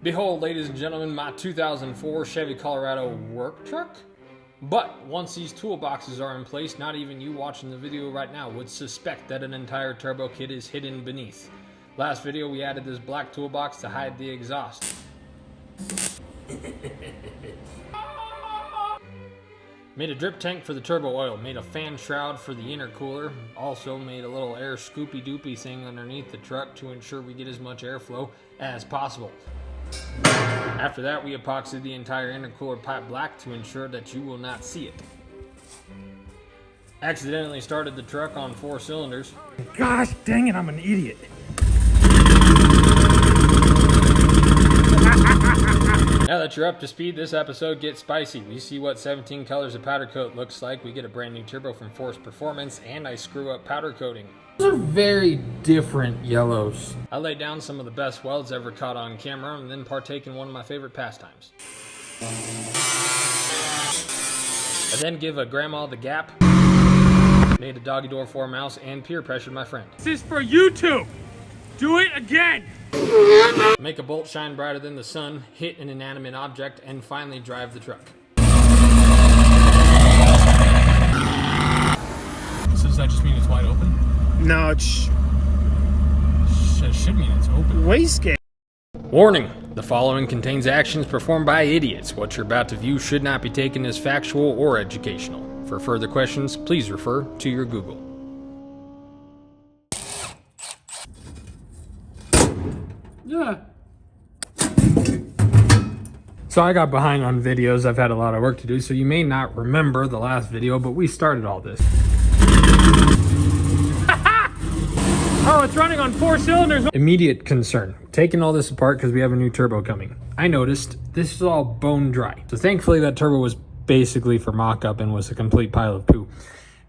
Behold, ladies and gentlemen, my 2004 Chevy Colorado work truck. But once these toolboxes are in place, not even you watching the video right now would suspect that an entire turbo kit is hidden beneath. Last video we added this black toolbox to hide the exhaust. Made a drip tank for the turbo oil, made a fan shroud for the intercooler, also made a little air scoopy doopy thing underneath the truck to ensure we get as much airflow as possible. After that, we epoxied the entire intercooler pipe black to ensure that you will not see it. Accidentally started the truck on 4 cylinders. Gosh dang it, I'm an idiot. Now that you're up to speed, this episode gets spicy. We see what 17 colors of powder coat looks like. We get a brand new turbo from Force Performance, and I screw up powder coating. Those are very different yellows. I laid down some of the best welds ever caught on camera and then partake in one of my favorite pastimes. I then give a grandma the gap, made a doggy door for a mouse, and peer pressured my friend. This is for YouTube. Do it again. Make a bolt shine brighter than the sun, hit an inanimate object, and finally drive the truck. So does that just mean it's wide open? No, it should mean it's open. wastegate. Warning, the following contains actions performed by idiots. What you're about to view should not be taken as factual or educational. For further questions, please refer to your Google. Yeah. So I got behind on videos. I've had a lot of work to do, so you may not remember the last video, but we started all this. Oh, it's running on 4 cylinders. Immediate concern. Taking all this apart because we have a new turbo coming. I noticed this is all bone dry. So thankfully that turbo was basically for mock-up and was a complete pile of poo,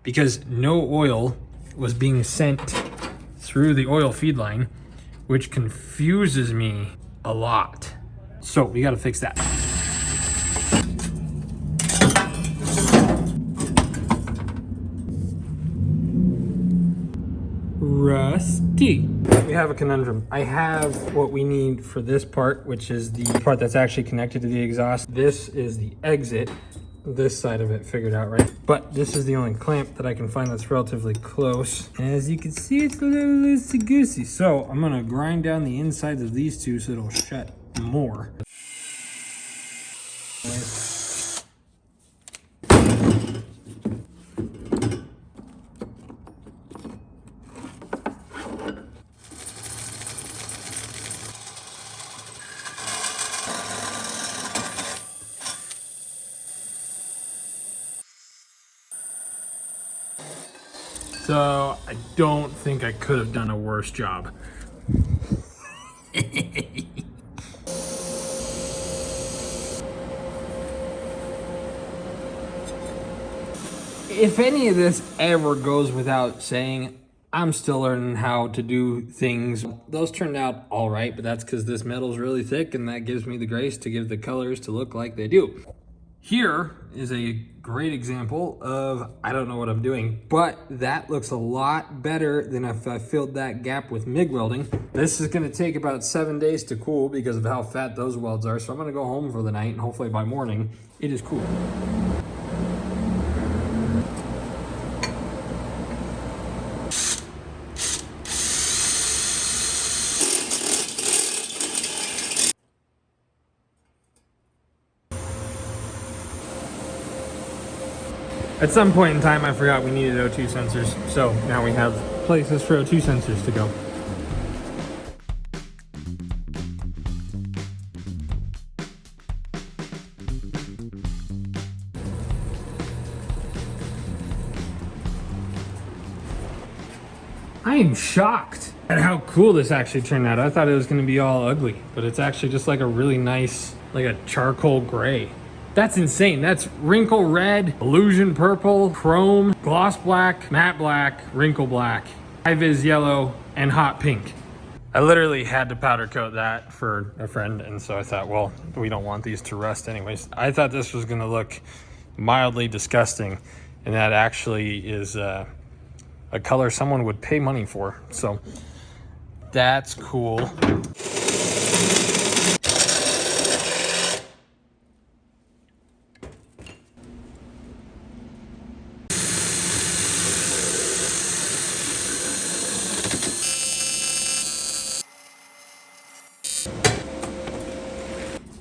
because no oil was being sent through the oil feed line, which confuses me a lot. So we got to fix that. Rusty. We have a conundrum. I have what we need for this part, which is the part that's actually connected to the exhaust. This is the exit. This side of it figured out, right? But this is the only clamp that I can find that's relatively close. And as you can see, it's a little loosey-goosey. So I'm gonna grind down the insides of these two so it'll shut more. So I don't think I could have done a worse job. If any of this ever goes without saying, I'm still learning how to do things. Those turned out all right, but that's because this metal's really thick and that gives me the grace to give the colors to look like they do. Here is a great example of, I don't know what I'm doing, but that looks a lot better than if I filled that gap with MIG welding. This is gonna take about 7 days to cool because of how fat those welds are. So I'm gonna go home for the night and hopefully by morning, it is cool. At some point in time, I forgot we needed O2 sensors, so now we have places for O2 sensors to go. I am shocked at how cool this actually turned out. I thought it was going to be all ugly, but it's actually just like a really nice, like a charcoal gray. That's insane. That's wrinkle red, illusion purple, chrome, gloss black, matte black, wrinkle black, high-vis yellow, and hot pink. I literally had to powder coat that for a friend, and so I thought, well, we don't want these to rust anyways. I thought this was gonna look mildly disgusting, and that actually is a color someone would pay money for. So that's cool.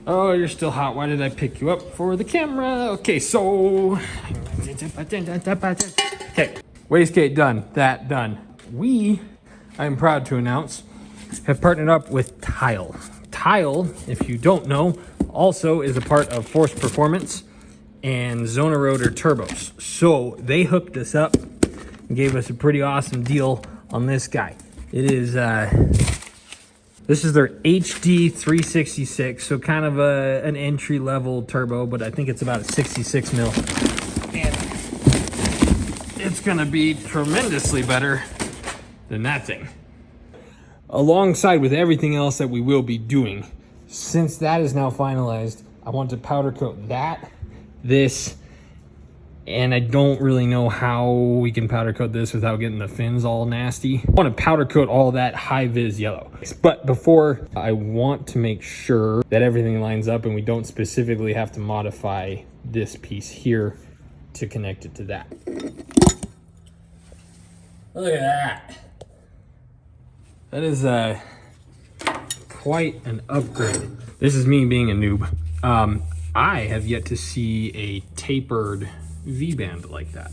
Oh, you're still hot. Why did I pick you up for the camera? Okay, so... Okay, wastegate done. That done. We, I'm proud to announce, have partnered up with Tile. Tile, if you don't know, also is a part of Force Performance and Zona Rotor Turbos. So they hooked us up and gave us a pretty awesome deal on this guy. It is... This is their HD 366, so kind of an entry-level turbo, but I think it's about a 66 mil. And it's gonna be tremendously better than that thing. Alongside with everything else that we will be doing, since that is now finalized, I want to powder coat that, this, and I don't really know how we can powder coat this without getting the fins all nasty. I want to powder coat all that high vis yellow. But before, I want to make sure that everything lines up and we don't specifically have to modify this piece here to connect it to that. Look at that. That is quite an upgrade. This is me being a noob. I have yet to see a tapered V-band like that,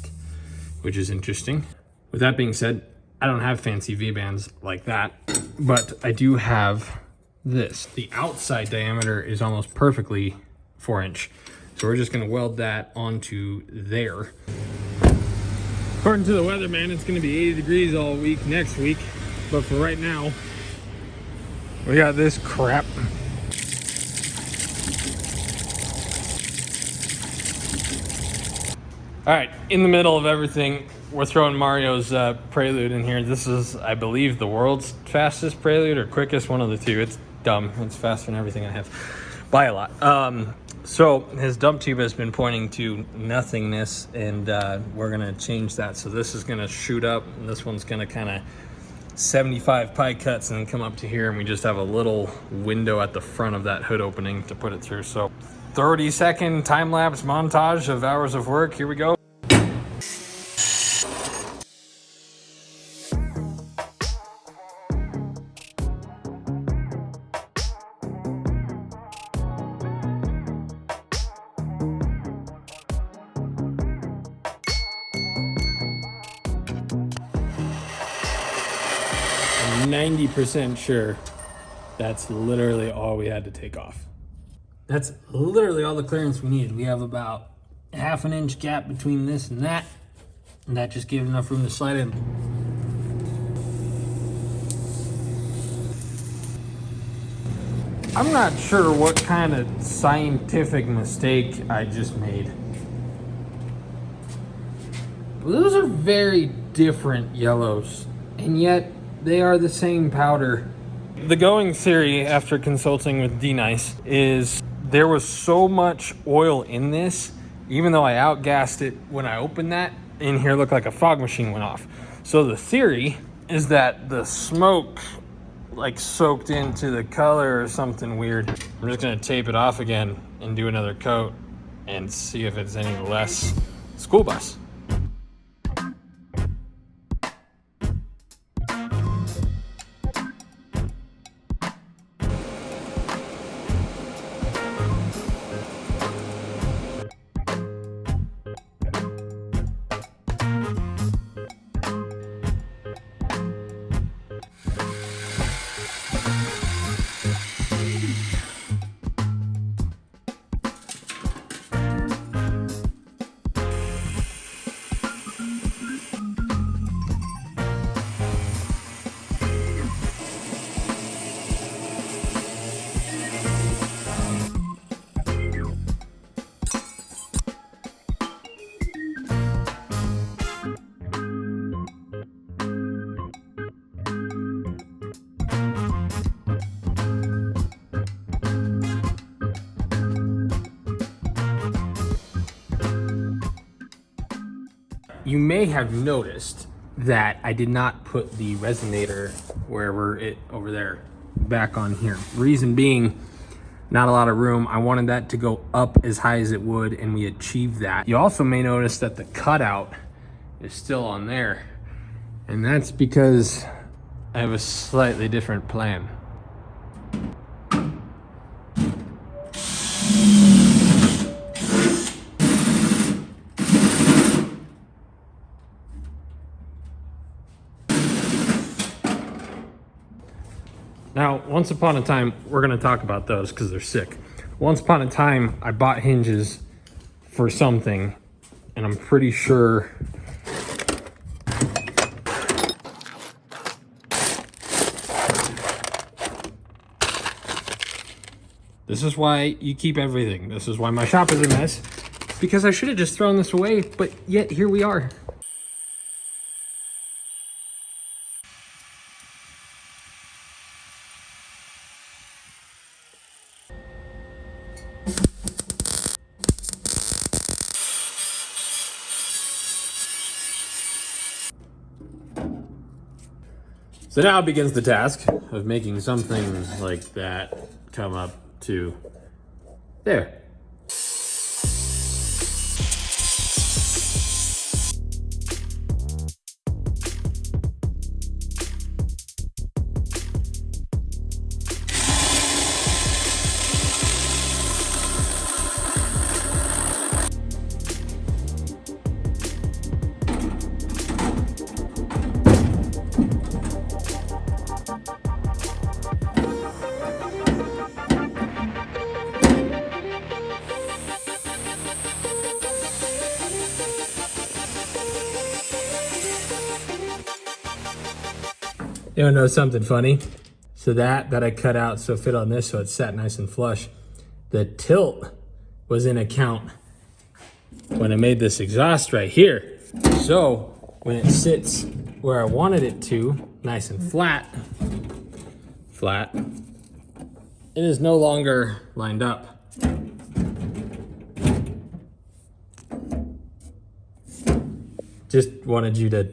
which is interesting. With that being said, I don't have fancy V-bands like that, but I do have this. The outside diameter is almost perfectly 4-inch. So we're just gonna weld that onto there. According to the weatherman, it's gonna be 80 degrees all week next week. But for right now, we got this crap. All right, in the middle of everything, we're throwing Mario's Prelude in here. This is, I believe, the world's fastest Prelude or quickest, one of the two. It's dumb. It's faster than everything I have by a lot. So his dump tube has been pointing to nothingness, and we're gonna change that. So this is gonna shoot up, and this one's gonna kind of 75 pie cuts and then come up to here, and we just have a little window at the front of that hood opening to put it through. So 30-second time-lapse montage of hours of work. Here we go. I'm 90% sure that's literally all we had to take off. That's literally all the clearance we needed. We have about a ½ inch gap between this and that just gave enough room to slide in. I'm not sure what kind of scientific mistake I just made. Those are very different yellows, and yet they are the same powder. The going theory after consulting with D-Nice is there was so much oil in this, even though I outgassed it when I opened that, in here looked like a fog machine went off. So the theory is that the smoke like soaked into the color or something weird. I'm just gonna tape it off again and do another coat and see if it's any less school bus. You may have noticed that I did not put the resonator wherever it over there back on here. Reason being, not a lot of room. I wanted that to go up as high as it would, and we achieved that. You also may notice that the cutout is still on there, and that's because I have a slightly different plan. once upon a time, we're gonna talk about those because they're sick. Once upon a time, I bought hinges for something, and I'm pretty sure this is why you keep everything. This is why my shop is a mess, because I should have just thrown this away, but yet here we are. So now begins the task of making something like that come up to there. You wanna know something funny? So that I cut out so it fit on this so it sat nice and flush. The tilt was in account when I made this exhaust right here. So when it sits where I wanted it to, nice and flat, it is no longer lined up. Just wanted you to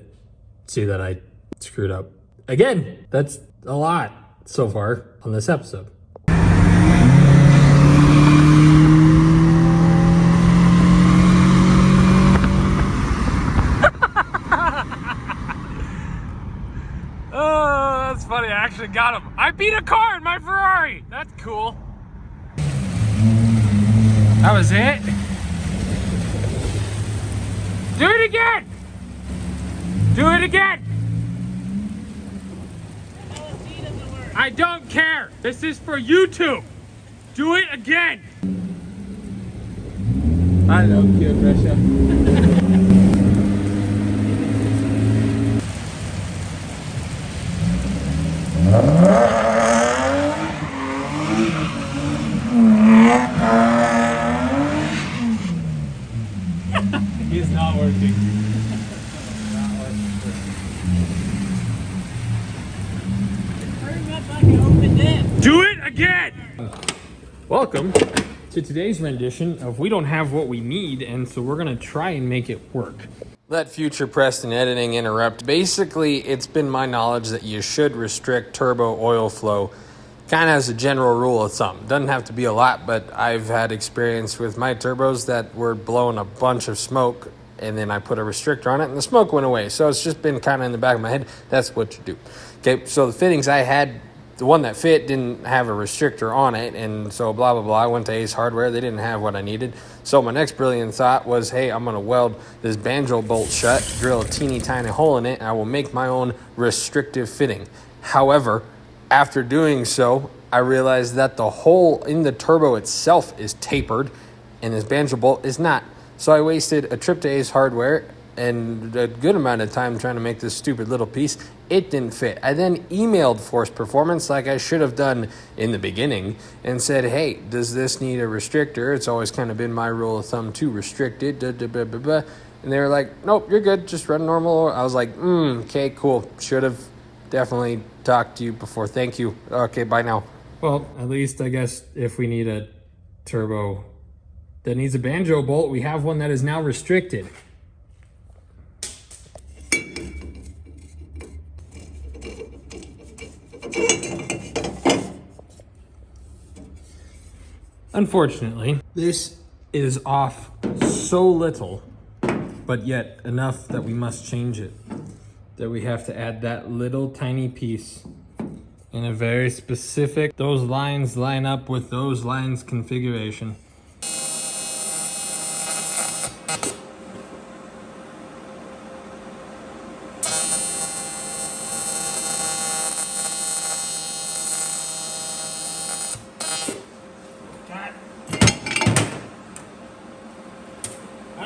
see that I screwed up. Again, that's a lot so far on this episode. Oh, that's funny. I actually got him. I beat a car in my Ferrari. That's cool. That was it. Do it again. Do it again. I don't care. This is for YouTube. Do it again. I know, cute Russia. He's not working. Do it again. Welcome to today's rendition of We Don't Have What We Need, and so we're gonna try and make it work. Let future Preston editing interrupt. Basically, it's been my knowledge that you should restrict turbo oil flow kind of as a general rule of thumb. Doesn't have to be a lot, but I've had experience with my turbos that were blowing a bunch of smoke, and then I put a restrictor on it and the smoke went away. So it's just been kind of in the back of my head. That's what you do. Okay, so the fittings I had, the one that fit didn't have a restrictor on it, and so blah, blah, blah. I went to Ace Hardware. They didn't have what I needed. So my next brilliant thought was, hey, I'm going to weld this banjo bolt shut, drill a teeny tiny hole in it, and I will make my own restrictive fitting. However, after doing so, I realized that the hole in the turbo itself is tapered, and this banjo bolt is not. So I wasted a trip to Ace Hardware and a good amount of time trying to make this stupid little piece. It didn't fit. I then emailed Force Performance like I should have done in the beginning and said, hey, does this need a restrictor? It's always kind of been my rule of thumb to restrict it. And they were like, nope, you're good. Just run normal. I was like, okay, cool. Should have definitely talked to you before. Thank you. Okay, bye now. Well, at least I guess if we need a turbo that needs a banjo bolt, we have one that is now restricted. Unfortunately, this is off so little, but yet enough that we must change it. That we have to add that little tiny piece in a very specific, those lines line up with those lines configuration.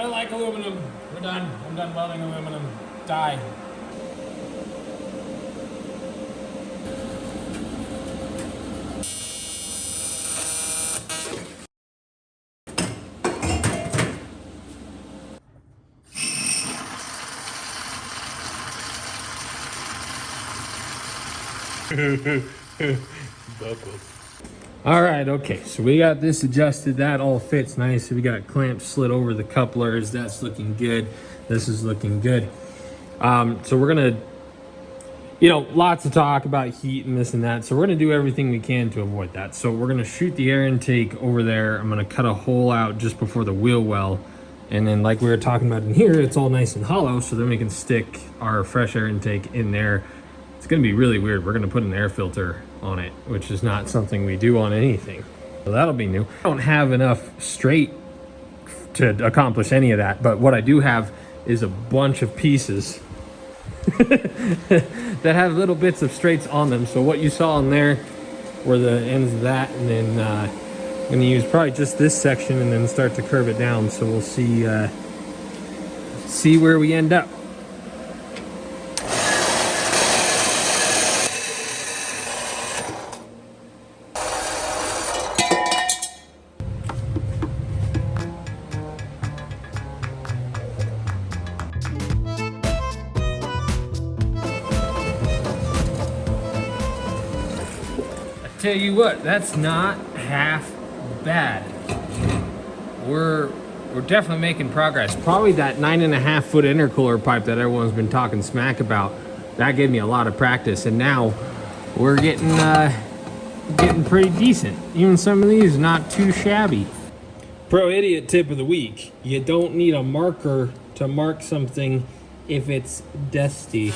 I like aluminum. We're done. I'm done welding aluminum. Die. All right, okay, so we got this adjusted. That all fits nice. So we got clamps slid over the couplers. That's looking good. This is looking good. So we're gonna, lots of talk about heat and this and that. So we're gonna do everything we can to avoid that. So we're gonna shoot the air intake over there. I'm gonna cut a hole out just before the wheel well. And then like we were talking about in here, it's all nice and hollow. So then we can stick our fresh air intake in there. It's gonna be really weird. We're gonna put an air filter on it, which is not something we do on anything. So that'll be new. I don't have enough straight to accomplish any of that, but what I do have is a bunch of pieces that have little bits of straights on them. So what you saw in there were the ends of that, and then I'm gonna use probably just this section and then start to curve it down. So we'll see where we end up. Tell you what, that's not half bad. We're definitely making progress. Probably that 9.5 foot intercooler pipe that everyone's been talking smack about, that gave me a lot of practice, and now we're getting pretty decent. Even some of these not too shabby. Pro idiot tip of the week: you don't need a marker to mark something if it's dusty.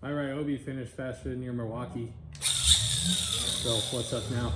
My Ryobi finished faster than your Milwaukee. So what's up now?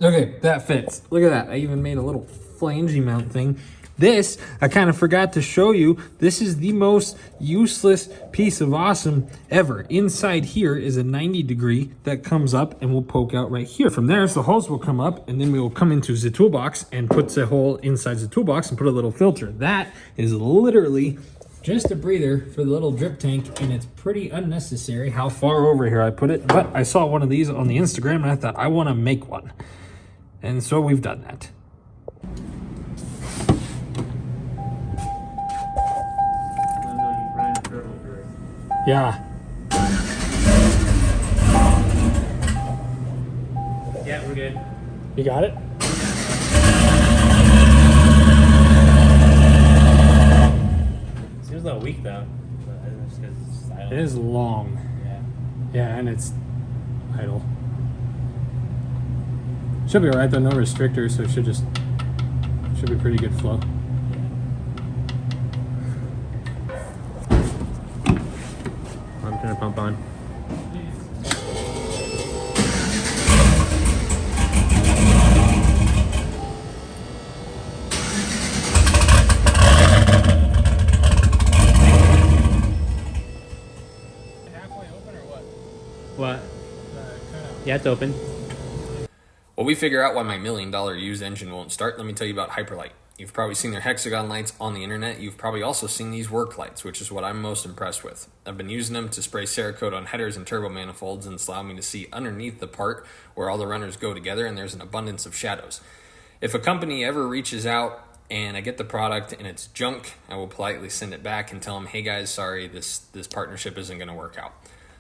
Okay, that fits. Look at that. I even made a little flangey mount thing. This, I kind of forgot to show you. This is the most useless piece of awesome ever. Inside here is a 90-degree that comes up and will poke out right here. From there, the hose will come up, and then we will come into the toolbox and put the hole inside the toolbox and put a little filter. That is literally just a breather for the little drip tank, and it's pretty unnecessary how far over here I put it. But I saw one of these on the Instagram, and I thought, I want to make one. And so we've done that. Yeah. Yeah, we're good. You got it? Seems a little weak though. Just 'cause it's silent. It is long. Yeah. Yeah, and it's idle. Should be alright though, no restrictor, so it should be pretty good flow. I'm gonna pump on. Halfway open or what? What? Yeah, it's open. While we figure out why my $1 million used engine won't start, let me tell you about Hyperlight. You've probably seen their hexagon lights on the internet. You've probably also seen these work lights, which is what I'm most impressed with. I've been using them to spray Cerakote on headers and turbo manifolds, and it's allowed me to see underneath the part where all the runners go together, and there's an abundance of shadows. If a company ever reaches out and I get the product and it's junk, I will politely send it back and tell them, hey guys, sorry, this partnership isn't going to work out.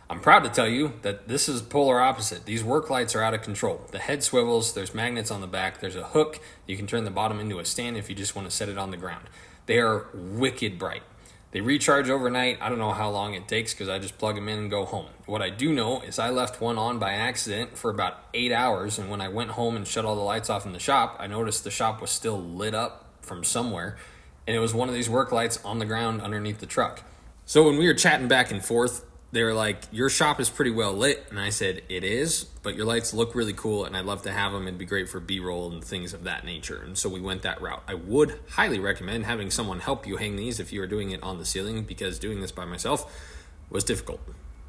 I'm proud to tell you that this is polar opposite. These work lights are out of control. The head swivels, there's magnets on the back, there's a hook. You can turn the bottom into a stand if you just want to set it on the ground. They are wicked bright. They recharge overnight. I don't know how long it takes because I just plug them in and go home. What I do know is I left one on by accident for about 8 hours, and when I went home and shut all the lights off in the shop, I noticed the shop was still lit up from somewhere, and it was one of these work lights on the ground underneath the truck. So when we were chatting back and forth, they were like, your shop is pretty well lit. And I said, it is, but your lights look really cool and I'd love to have them. It'd be great for B-roll and things of that nature. And so we went that route. I would highly recommend having someone help you hang these if you are doing it on the ceiling, because doing this by myself was difficult.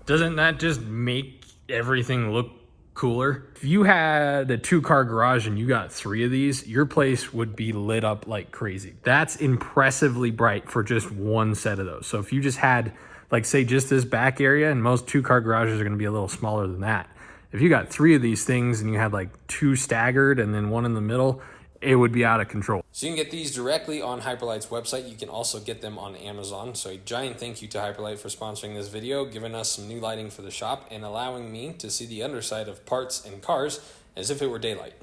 Doesn't that just make everything look cooler? If you had a 2-car garage and you got 3 of these, your place would be lit up like crazy. That's impressively bright for just one set of those. So if you just had, like, say just this back area, and most 2-car garages are going to be a little smaller than that. If you got 3 of these things and you had like 2 staggered and then 1 in the middle, it would be out of control. So you can get these directly on Hyperlight's website. You can also get them on Amazon. So a giant thank you to Hyperlight for sponsoring this video, giving us some new lighting for the shop, and allowing me to see the underside of parts and cars as if it were daylight.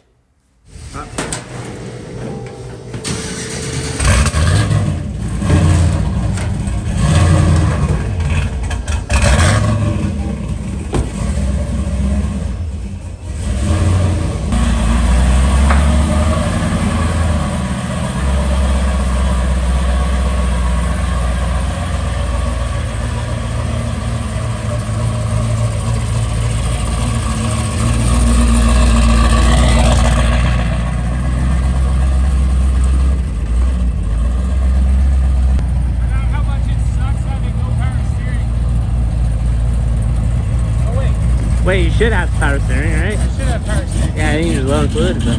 Wait, you should have power steering, right? I should have power steering. Yeah, I think you're low included, but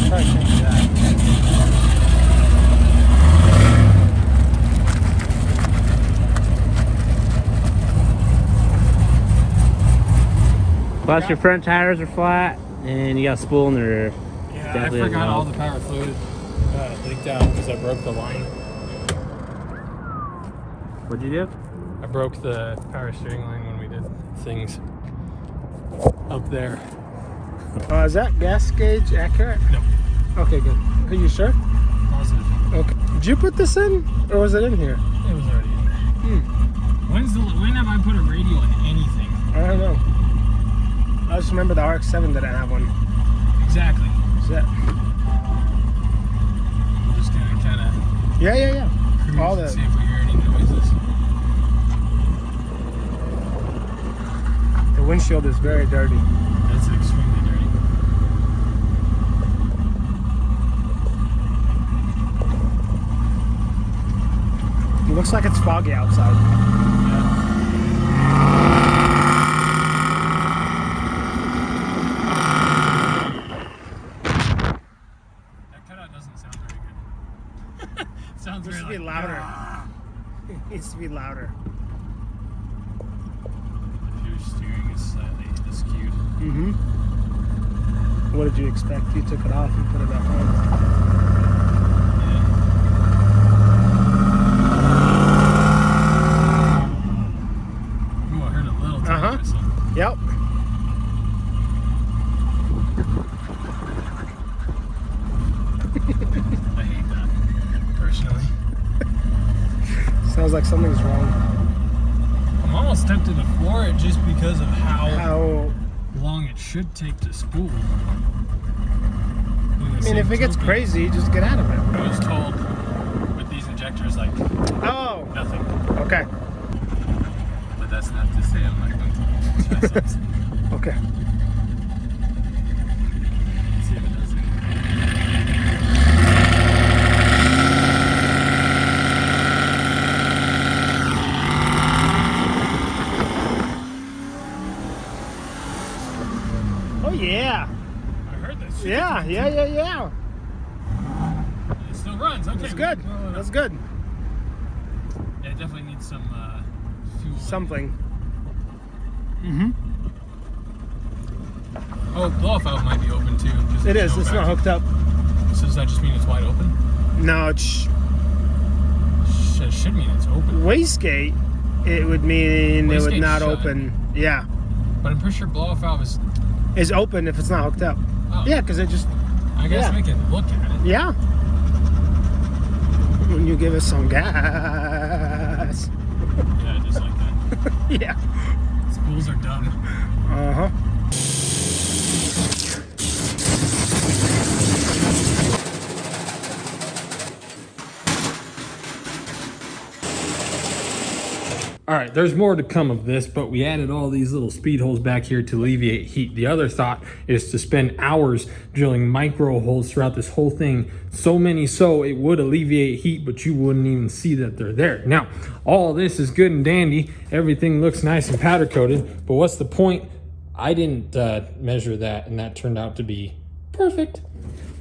Probably change that. plus your front tires are flat, and you got a spool in the rear. Yeah, Definitely I forgot low. all the power fluid leaked out because I broke the line. What'd you do? I broke the power steering line when we did things up there. Is that gas gauge accurate? No. Okay, good. Are you sure? Positive. Okay. Did you put this in, or was it in here? It was already in there. When have I put a radio in anything? I don't know. I just remember the RX-7 didn't have one. Exactly. Is that? I'm just gonna kind of Yeah. cruise All and the. see if we hear any noises. The windshield is very dirty. It's extremely dirty. It looks like it's foggy outside. That cutout doesn't sound very good. Sounds It needs to very be like, louder. It needs to be louder. Your steering is slightly askewed. Mm-hmm. What did you expect? You took it off and put it back on. Ooh, I heard a little tiny whistle. Yep. I hate that, personally. Sounds like something's wrong. I'm almost tempted to floor it just because of How? long it should take to spool. I mean, if it gets crazy, just get out of it. I was told with these injectors, like, Oh. nothing. Okay. But that's not to say I'm not going to try something. Okay. See if it does anything. Oh yeah. I heard that shit. Yeah. It still runs. Okay. That's good. Well, That's good. Yeah, it definitely needs some fuel. Something. Mm-hmm. Oh, blow-off valve might be open too. It is. It's not hooked up. So does that just mean it's wide open? No, it's It should mean it's open. wastegate. It would mean it would Wastegate's not shut. open. Yeah, But I'm pretty sure blow-off valve is... open if it's not hooked up. Oh. Yeah, because it just I guess Yeah. we can look at it. yeah. When you give us some gas. Yeah, just like that. Yeah. Spools are done. Uh huh. All right, there's more to come of this, but we added all these little speed holes back here to alleviate heat. The other thought is to spend hours drilling micro holes throughout this whole thing. So many so it would alleviate heat, but you wouldn't even see that they're there. Now, all this is good and dandy. Everything looks nice and powder coated, but what's the point? I didn't measure that, and that turned out to be perfect.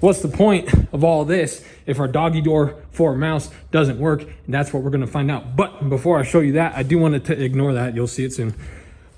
What's the point of all this if our doggy door for a mouse doesn't work? And that's what we're gonna find out. But before I show you that, I do want to ignore that. You'll see it soon.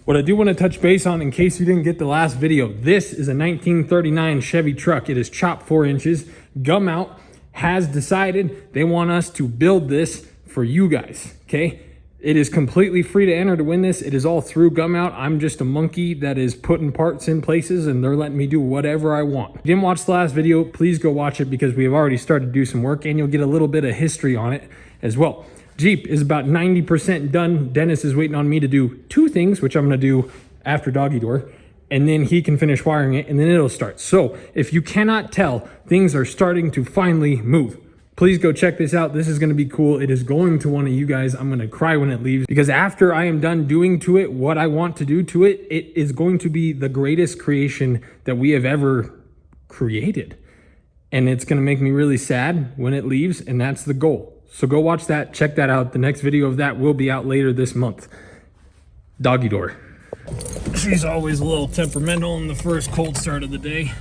What I do want to touch base on, in case you didn't get the last video, this is a 1939 Chevy truck. It is chopped 4 inches. GUMOUT has decided they want us to build this for you guys, okay? It is completely free to enter to win this. It is all through GUMOUT. I'm just a monkey that is putting parts in places and they're letting me do whatever I want. If you didn't watch the last video, please go watch it because we have already started to do some work and you'll get a little bit of history on it as well. Jeep is about 90% done. Dennis is waiting on me to do 2 things, which I'm gonna do after doggy door, and then he can finish wiring it and then it'll start. So if you cannot tell, things are starting to finally move. Please go check this out. This is going to be cool. It is going to one of you guys. I'm going to cry when it leaves because after I am done doing to it what I want to do to it, it is going to be the greatest creation that we have ever created. And it's going to make me really sad when it leaves, and that's the goal. So go watch that. Check that out. The next video of that will be out later this month. Doggy door. She's always a little temperamental in the first cold start of the day.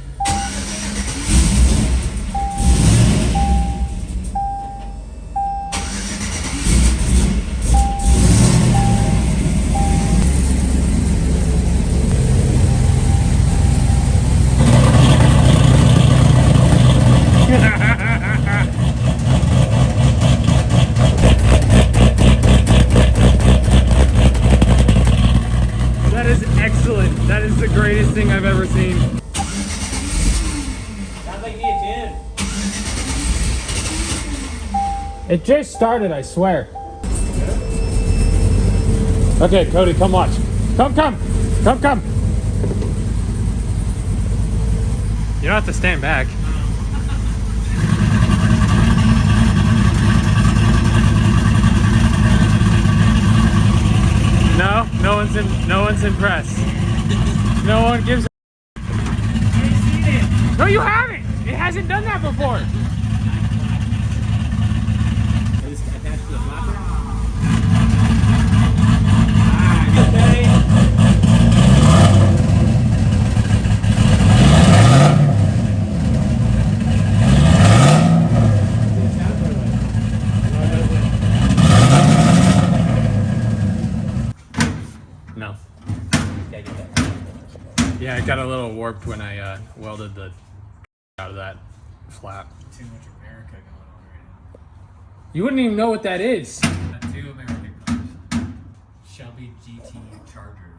That is excellent. That is the greatest thing I've ever seen. Sounds like you need a tune. It just started, I swear. Okay, Cody, come watch. Come. You don't have to stand back. No one's impressed. No one gives a... No, you haven't. It hasn't done that before. Is this attached to the flapper? Ah, No. Yeah, it got a little warped when I welded the out of that flap. too much America going on right You wouldn't even know what that is. now. 2 American cars. Shelby GT Charger.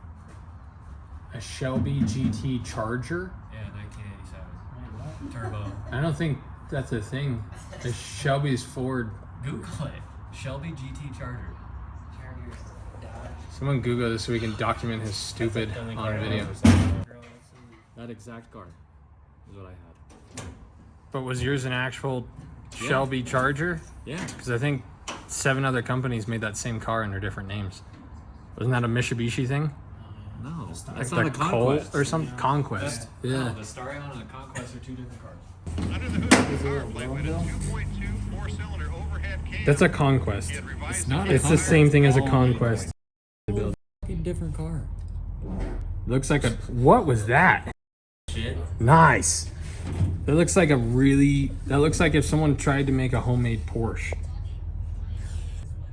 A Shelby GT Charger? Yeah, 1987. Turbo. I don't think that's a thing. A Shelby's Ford. Google it. Shelby GT Charger. Someone Google this so we can document his stupid on video. That exact car is what I had. But was yours an actual Shelby Charger? Yeah. Because I think 7 other companies made that same car under different names. Wasn't that a Mitsubishi thing? No, that's Like not a the Colt Conquest. or something? Conquest. No, Yeah. the Starion and the Conquest are 2 different cars. Under the hood of the car plate with a 2.2 4-cylinder overhead cam. That's a Conquest. He had revised It's not. It's the same thing as a Conquest. Fucking different car. Looks like a... What was that? Shit. Nice. That looks like a really... That looks like if someone tried to make a homemade Porsche.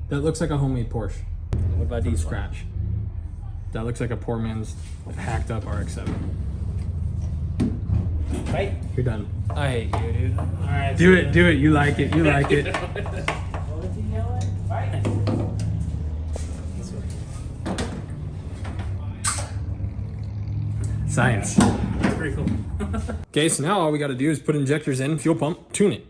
That looks like a homemade Porsche. What about From these? scratch. That looks like a poor man's hacked up RX-7. Right. You're done. I hate you, dude. Alright. Do it, do it. You like it. You like it. Science. That's pretty cool. Okay, so now all we got to do is put injectors in, fuel pump, tune it.